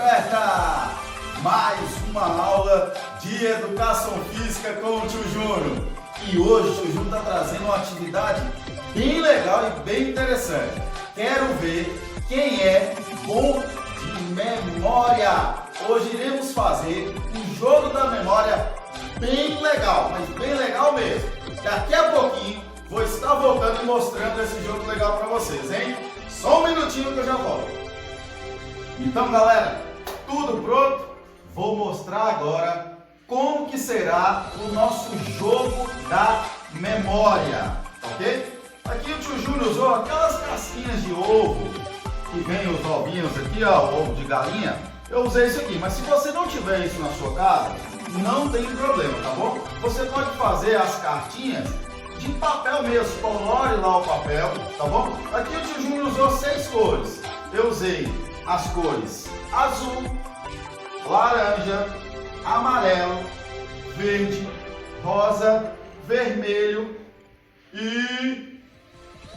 desperta! Mais uma aula de Educação Física com o Tio Júnior. E hoje o Tio Júnior está trazendo uma atividade bem legal e bem interessante. Quero ver quem é bom de memória. Hoje iremos fazer um jogo da memória bem legal, mas bem legal mesmo. Daqui a pouquinho vou estar voltando e mostrando esse jogo legal para vocês, hein? Só um minutinho que eu já volto. Então, galera, tudo pronto? Vou mostrar agora como que será o nosso jogo da memória, ok? Aqui o Tio Júnior usou aquelas casquinhas de ovo que vem os ovinhos aqui, ó, ovo de galinha. Eu usei isso aqui, mas se você não tiver isso na sua casa, não tem problema, tá bom? Você pode fazer as cartinhas de papel mesmo, colore lá o papel, tá bom? Aqui o Tio Júnior usou 6 cores. Eu usei as cores azul, laranja, amarelo, verde, rosa, vermelho e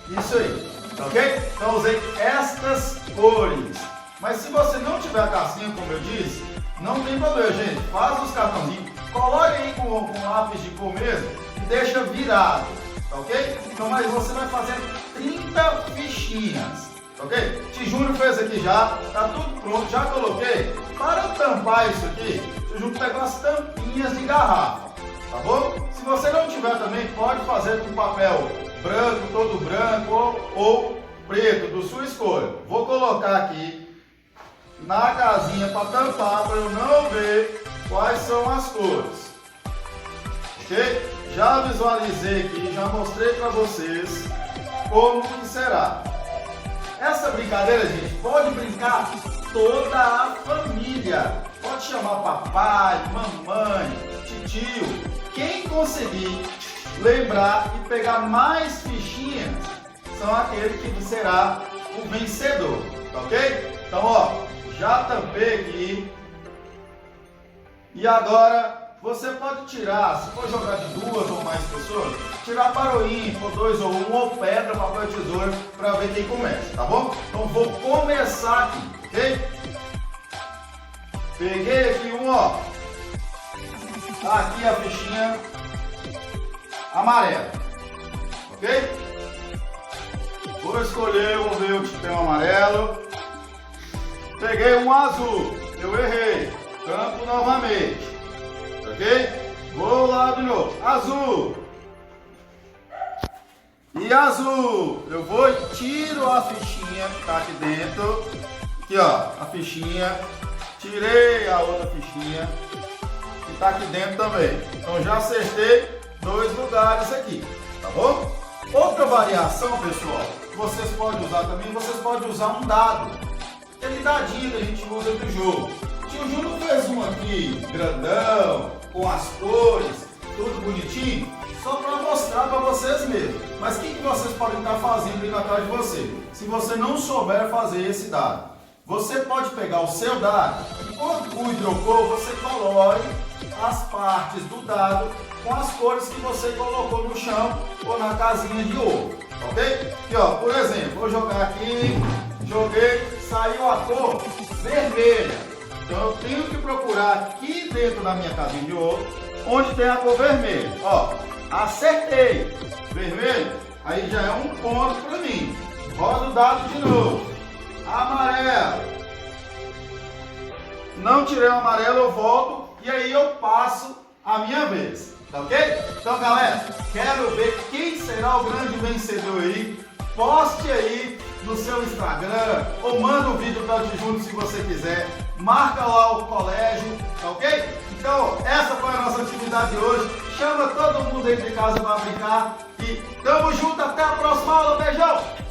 isso aí, tá ok? Então usei estas cores. Mas se você não tiver a casquinha, como eu disse, não tem problema, gente. Faz os cartãozinhos, coloque aí com lápis de cor mesmo e deixa virado, tá ok? Então, mas você vai fazer 30 fichinhas, tá ok? Tio Júnior fez aqui já, tá tudo pronto, já coloquei. Para tampar isso aqui, Tio Júnior pegou as tampinhas de garrafa, tá bom? Se você não tiver também, pode fazer com papel branco, todo branco ou preto, do sua escolha. Vou colocar aqui na casinha para tampar, para eu não ver quais são as cores, ok? Já visualizei aqui, já mostrei para vocês como que será. Essa brincadeira, gente, pode brincar toda a família. Pode chamar papai, mamãe, tio. Quem conseguir lembrar e pegar mais fichinhas são aquele que será o vencedor, tá ok? Então, ó, já tampei aqui. E agora você pode tirar, se for jogar de 2 ou mais pessoas, tirar para o ímpar, 2 ou 1, ou pedra, papel e tesoura, para ver quem começa, tá bom? Então vou começar aqui, ok? Peguei aqui um, ó. Tá aqui a fichinha amarela, ok? Vou escolher, vou ver onde tem um amarelo. Peguei um azul, eu errei, tampo novamente, ok? Vou lá de novo, azul. E azul, eu vou e tiro a fichinha que está aqui dentro. Aqui, ó, a fichinha. Tirei a outra fichinha que está aqui dentro também. Então já acertei 2 lugares aqui, tá bom? Outra variação, pessoal, que vocês podem usar também, vocês podem usar um dado. Aquele dadinho que a gente usa do jogo. O Tio Júnior fez um aqui, grandão, com as cores, tudo bonitinho, só para mostrar para vocês mesmo. Mas o que vocês podem estar fazendo ali atrás de você? Se você não souber fazer esse dado, você pode pegar o seu dado e com o hidrocor você colore as partes do dado com as cores que você colocou no chão ou na casinha de ovo, ok? Aqui, ó, por exemplo, vou jogar aqui, joguei, saiu a cor vermelha. Então eu tenho que procurar aqui dentro da minha casinha de ovo onde tem a cor vermelha. Ó, acertei, vermelho, aí já é um ponto para mim. Roda o dado de novo. Amarelo. Não tirei o amarelo, eu volto e aí eu passo a minha vez, tá ok? Então, galera, quero ver quem será o grande vencedor aí. Poste aí no seu Instagram ou manda um vídeo para o Tio Júnior se você quiser. Marca lá o colégio, tá ok? Então, essa foi a nossa atividade de hoje. Chama todo mundo aí de casa para brincar e tamo junto, até a próxima aula, beijão!